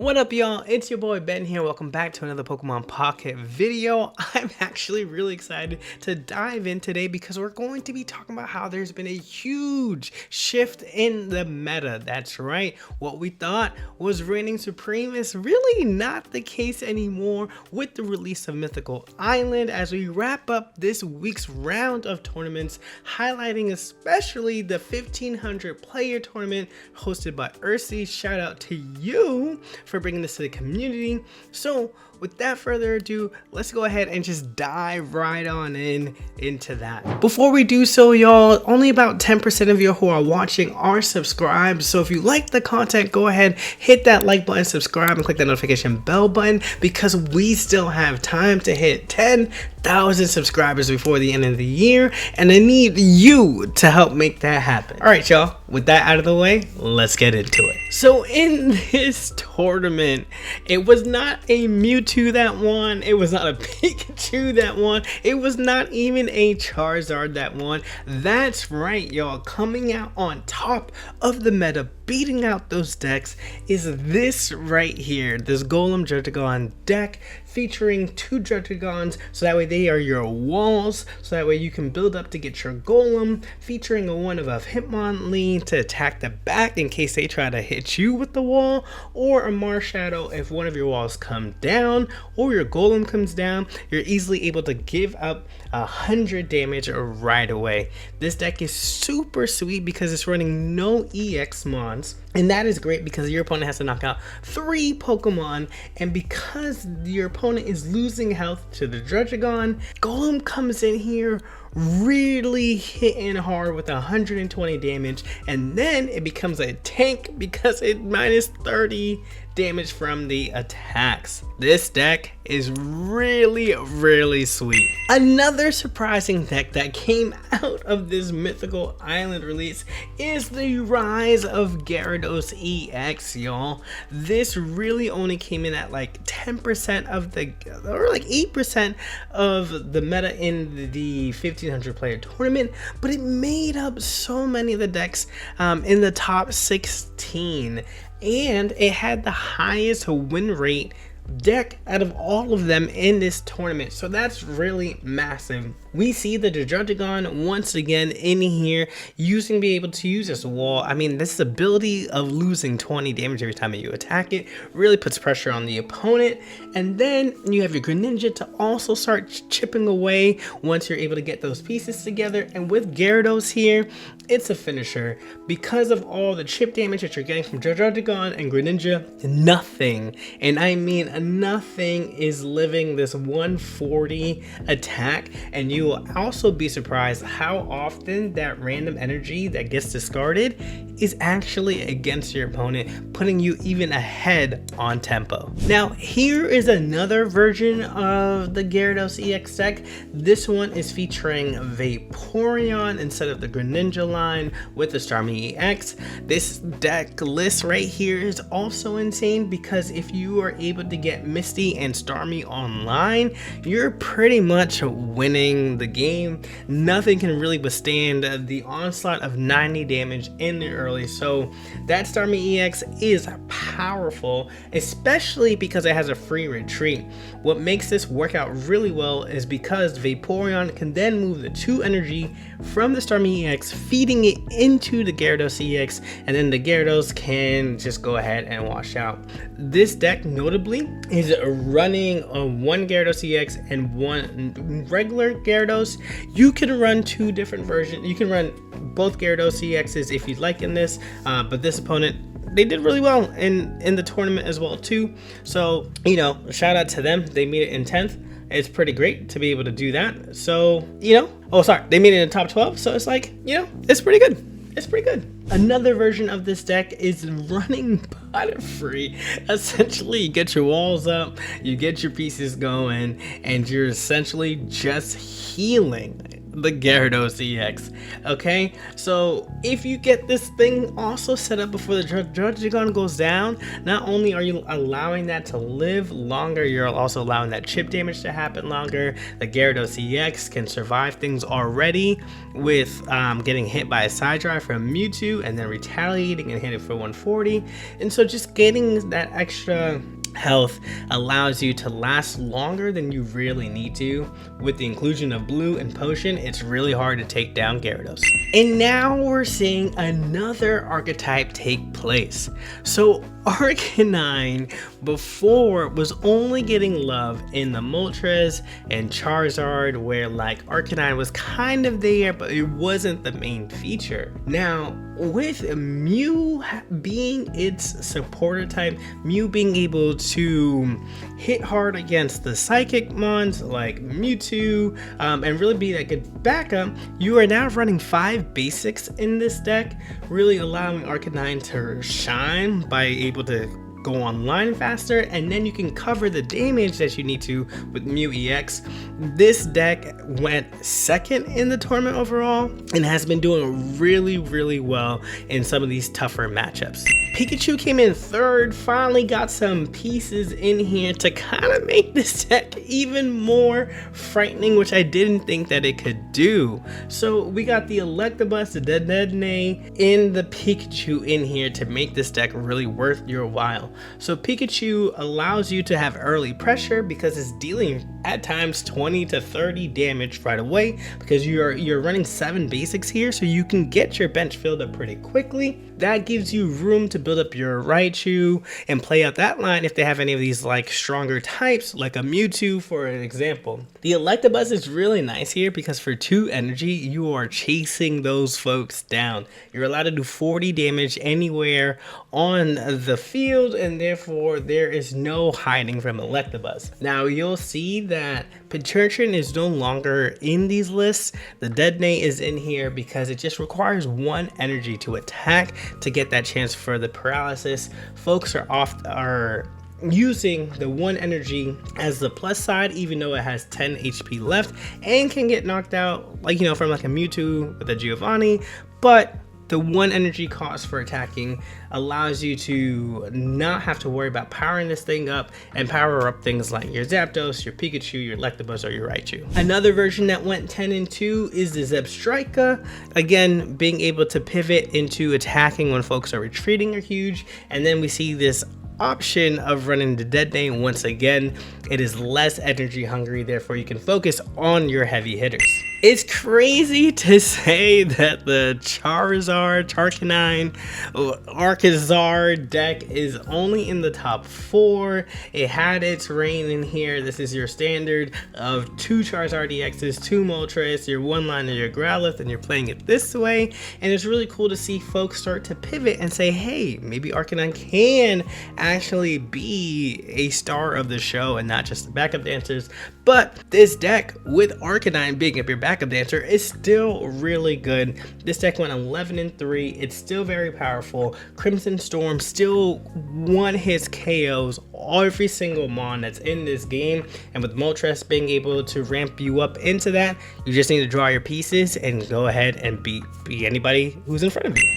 What up, y'all? It's your boy Ben here. Welcome back to another Pokemon Pocket video. I'm actually really excited to dive in today because we're going to be talking about how there's been a huge shift in the meta. That's right. What we thought was reigning supreme is really not the case anymore with the release of Mythical Island as we wrap up this week's round of tournaments, highlighting especially the 1500 player tournament hosted by Ursi. Shout out to you for bringing this to the community. So without further ado, let's go ahead and just dive right on into that. Before we do so, y'all, only about 10% of you who are watching are subscribed. So if you like the content, go ahead, hit that like button, subscribe, and click that notification bell button because we still have time to hit 10,000 subscribers before the end of the year, and I need you to help make that happen. All right, y'all, with that out of the way, let's get into it. So in this tournament, it was not a Mewtwo that won, it was not a Pikachu that won, it was not even a Charizard that won. That's right, y'all, coming out on top of the meta, beating out those decks, is this right here, this Golem Druddigon deck featuring 2 Druddagons, so that way they are your walls, so that way you can build up to get your Golem, featuring a one of Hitmonlee to attack the back in case they try to hit you with the wall, or a Marshadow if one of your walls come down or your Golem comes down. You're easily able to give up 100 damage right away. This deck is super sweet because it's running no EX mons, and that is great because your opponent has to knock out 3 Pokemon, and because your opponent is losing health to the Druddigon, Golem comes in here really hitting hard with 120 damage, and then it becomes a tank because it minus 30 damage from the attacks. This deck is really sweet. Another surprising deck that came out of this Mythical Island release is the rise of Gyarados EX, y'all. This really only came in at like 10% of the, or like 8% of the meta in the 1500 player tournament, but it made up so many of the decks in the top 16. And it had the highest win rate deck out of all of them in this tournament, so that's really massive. We see the Druddigon once again in here be able to use this wall. I mean, this ability of losing 20 damage every time you attack it really puts pressure on the opponent. And then you have your Greninja to also start chipping away once you're able to get those pieces together. And with Gyarados here, it's a finisher because of all the chip damage that you're getting from Druddigon and Greninja. Nothing, and I mean nothing, is living this 140 attack, and you will also be surprised how often that random energy that gets discarded is actually against your opponent, putting you even ahead on tempo. Now here is another version of the Gyarados EX deck. This one is featuring Vaporeon instead of the Greninja line with the Starmie EX. This deck list right here is also insane because if you are able to get Misty and Starmie online, you're pretty much winning the game. Nothing can really withstand the onslaught of 90 damage in the early, so that Starmie EX is powerful, especially because it has a free retreat. What makes this work out really well is because Vaporeon can then move the 2 energy from the Starmie EX, feeding it into the Gyarados EX, and then the Gyarados can just go ahead and wash out. This deck notably is running one Gyarados EX and one regular Gyarados. You can run 2 different versions. You can run both Gyarados EXs if you'd like in this, but this opponent, they did really well in the tournament as well too. So, you know, shout out to them. They made it in 10th. It's pretty great to be able to do that. So, you know, oh sorry, they made it in the top 12. So it's like, you know, it's pretty good. It's pretty good. Another version of this deck is running Butterfree. Essentially, you get your walls up, you get your pieces going, and you're essentially just healing. the Gyarados EX. Okay, so if you get this thing also set up before the Dragon goes down, not only are you allowing that to live longer, you're also allowing that chip damage to happen longer. The Gyarados EX can survive things already with getting hit by a side drive from Mewtwo and then retaliating and hit it for 140. And so just getting that extra health allows you to last longer than you really need to. With the inclusion of blue and potion, it's really hard to take down Gyarados. And now we're seeing another archetype take place. So Arcanine before was only getting love in the Moltres and Charizard, where like Arcanine was kind of there, but it wasn't the main feature. Now with Mew being its supporter type, Mew being able to hit hard against the psychic mons like Mewtwo and really be that good backup, you are now running 5 basics in this deck, really allowing Arcanine to shine by able to go online faster, and then you can cover the damage that you need to with Mew EX. This deck went second in the tournament overall and has been doing really well in some of these tougher matchups. Pikachu came in third, finally got some pieces in here to kind of make this deck even more frightening, which I didn't think that it could do. So we got the Electabuzz, the Dedenne, and the Pikachu in here to make this deck really worth your while. So Pikachu allows you to have early pressure because it's dealing at times 20 to 30 damage right away, because you're running 7 basics here, so you can get your bench filled up pretty quickly. That gives you room to build up your Raichu and play out that line if they have any of these like stronger types, like a Mewtwo for an example. The Electabuzz is really nice here because for 2 energy, you are chasing those folks down. You're allowed to do 40 damage anywhere on the field, and therefore there is no hiding from Electabuzz. Now you'll see that Patrician is no longer in these lists. The Dedenne is in here because it just requires 1 energy to attack to get that chance for the paralysis. Folks are using the 1 energy as the plus side, even though it has 10 HP left and can get knocked out, like, you know, from like a Mewtwo with a Giovanni. But the 1 energy cost for attacking allows you to not have to worry about powering this thing up and power up things like your Zapdos, your Pikachu, your Electabuzz, or your Raichu. Another version that went 10 and 2 is the Zebstrika. Again, being able to pivot into attacking when folks are retreating are huge. And then we see this option of running the Dedenne once again. It is less energy hungry, therefore you can focus on your heavy hitters. It's crazy to say that the Charizard, Arcanine, Arcazar deck is only in the top 4. It had its reign in here. This is your standard of 2 Charizard EXs, 2 Moltres, your 1-liner, your Growlithe, and you're playing it this way. And it's really cool to see folks start to pivot and say, hey, maybe Arcanine can actually be a star of the show and not just the backup dancers. But this deck with Arcanine being up your backup dancer is still really good. This deck went 11 and 3. It's still very powerful. Crimson Storm still one-hits KOs every single mon that's in this game, and with Moltres being able to ramp you up into that, you just need to draw your pieces and go ahead and beat anybody who's in front of you.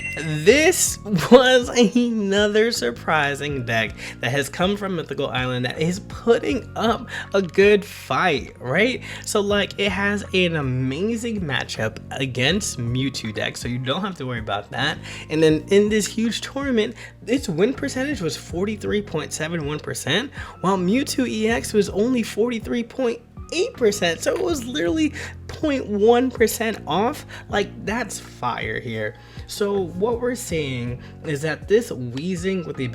This was another surprising deck that has come from Mythical Island that is putting up a good fight, right? So like, it has an amazing matchup against Mewtwo deck, so you don't have to worry about that. And then in this huge tournament, its win percentage was 43.71%, while Mewtwo EX was only 43.8%, so it was literally 0.1% off. Like, that's fire here. So what we're seeing is that this Weezing with the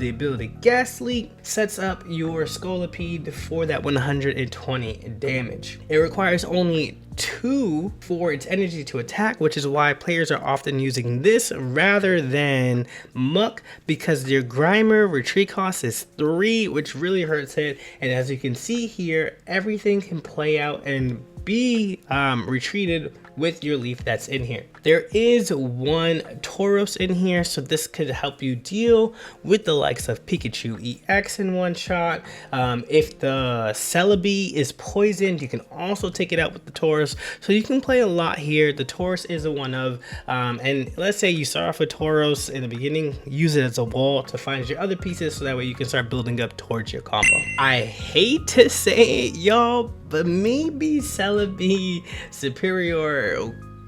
ability Gas Leak sets up your Scolipede for that 120 damage. It requires only 2 for its energy to attack, which is why players are often using this rather than Muck, because your Grimer retreat cost is 3, which really hurts it. And as you can see here, everything can play out and be retreated with your leaf that's in here. There is one Tauros in here, so this could help you deal with the likes of Pikachu EX in one shot. If the Celebi is poisoned, you can also take it out with the Tauros. So you can play a lot here. The Tauros is a one of, and let's say you start off with Tauros in the beginning, use it as a wall to find your other pieces, so that way you can start building up towards your combo. I hate to say it, y'all, but maybe Celebi Superior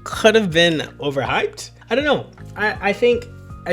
could have been overhyped. I don't know. I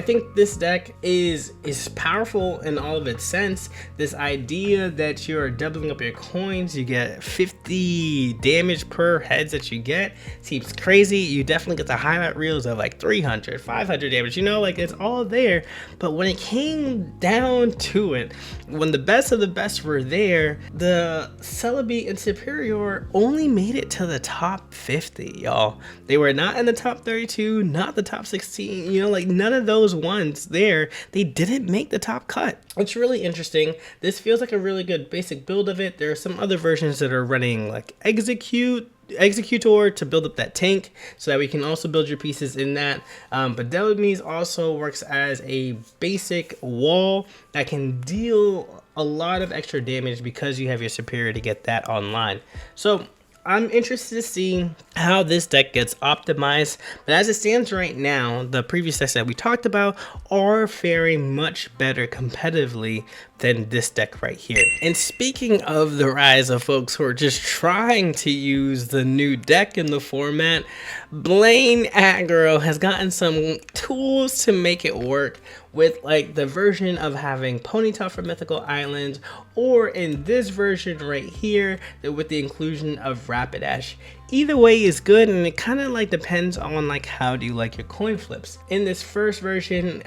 think this deck is powerful in all of its sense. This idea that you're doubling up your coins, you get 50 damage per heads that you get, seems crazy. You definitely get the highlight reels of like 300, 500 damage, you know, like it's all there. But when it came down to it, when the best of the best were there, the Celebi and Superior only made it to the top 50, y'all. They were not in the top 32, not the top 16, you know, like none of those ones there, they didn't make the top cut. It's really interesting. This feels like a really good basic build of it. There are some other versions that are running like Executor to build up that tank, so that we can also build your pieces in that. But Delamise also works as a basic wall that can deal a lot of extra damage because you have your Superior to get that online. So I'm interested to see how this deck gets optimized, but as it stands right now, the previous decks that we talked about are faring much better competitively than this deck right here. And speaking of the rise of folks who are just trying to use the new deck in the format, Blaine Aggro has gotten some tools to make it work, with like the version of having Ponyta from Mythical Islands, or in this version right here with the inclusion of Rapidash. Either way is good, and it kind of like depends on like how do you like your coin flips. In this first version,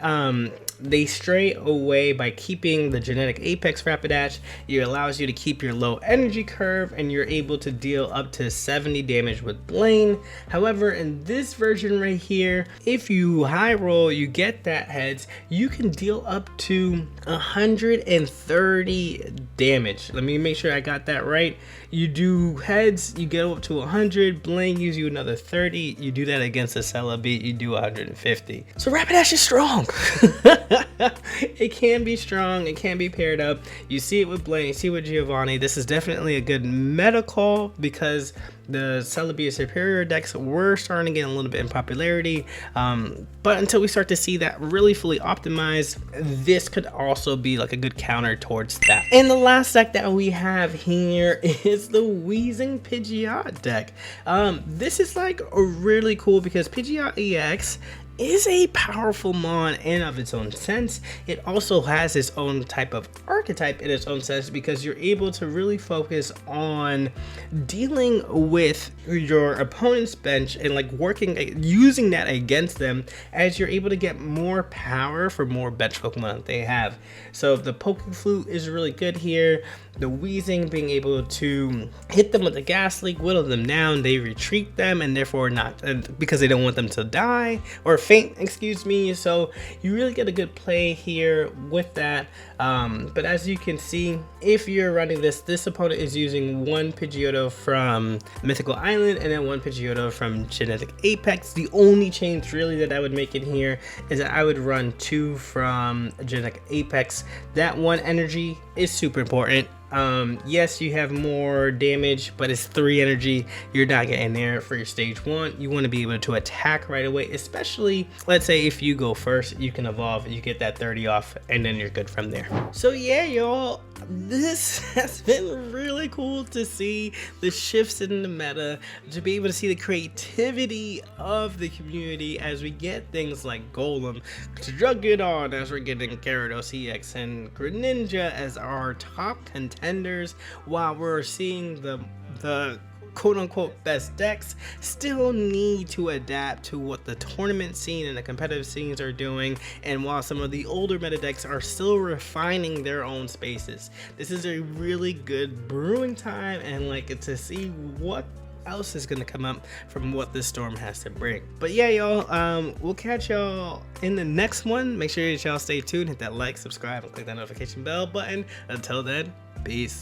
they stray away by keeping the genetic apex Rapidash. It allows you to keep your low energy curve, and you're able to deal up to 70 damage with Blaine. However, in this version right here, if you high roll, you get that heads, you can deal up to 130 damage. Let me make sure I got that right. You do heads, you get up to 100, Blaine gives you another 30, you do that against a Celebi, you do 150. So Rapidash is strong. It can be strong, it can be paired up. You see it with Blaine, you see it with Giovanni. This is definitely a good meta call because the Celebi Superior decks were starting to get a little bit in popularity, but until we start to see that really fully optimized, this could also be like a good counter towards that. And the last deck that we have here is the Wheezing Pidgeot deck. This is like really cool because Pidgeot EX is a powerful mon in of its own sense. It also has its own type of archetype in its own sense, because you're able to really focus on dealing with your opponent's bench and like using that against them, as you're able to get more power for more bench Pokemon that they have. So the Pokeflute is really good here. The Wheezing, being able to hit them with the Gas Leak, whittle them down, they retreat them, and therefore not, because they don't want them to die or faint, excuse me. So you really get a good play here with that. But as you can see, if you're running this opponent is using one Pidgeotto from Mythical Island and then one Pidgeotto from Genetic Apex. The only change really that I would make in here is that I would run two from Genetic Apex. That one energy is super important. Yes, you have more damage, but it's 3 energy. You're not getting there for your stage 1. You want to be able to attack right away, especially let's say if you go first, you can evolve, you get that 30 off, and then you're good from there. So yeah, y'all, this has been really cool to see the shifts in the meta, to be able to see the creativity of the community as we get things like Golem, to drug it on as we're getting Gyarados EX and Greninja as our top contenders, while we're seeing the quote-unquote best decks still need to adapt to what the tournament scene and the competitive scenes are doing, and while some of the older meta decks are still refining their own spaces. This is a really good brewing time, and like to see what else is gonna come up from what this storm has to bring. But yeah, y'all, we'll catch y'all in the next one. Make sure y'all stay tuned, hit that like, subscribe, and click that notification bell button. Until then, peace.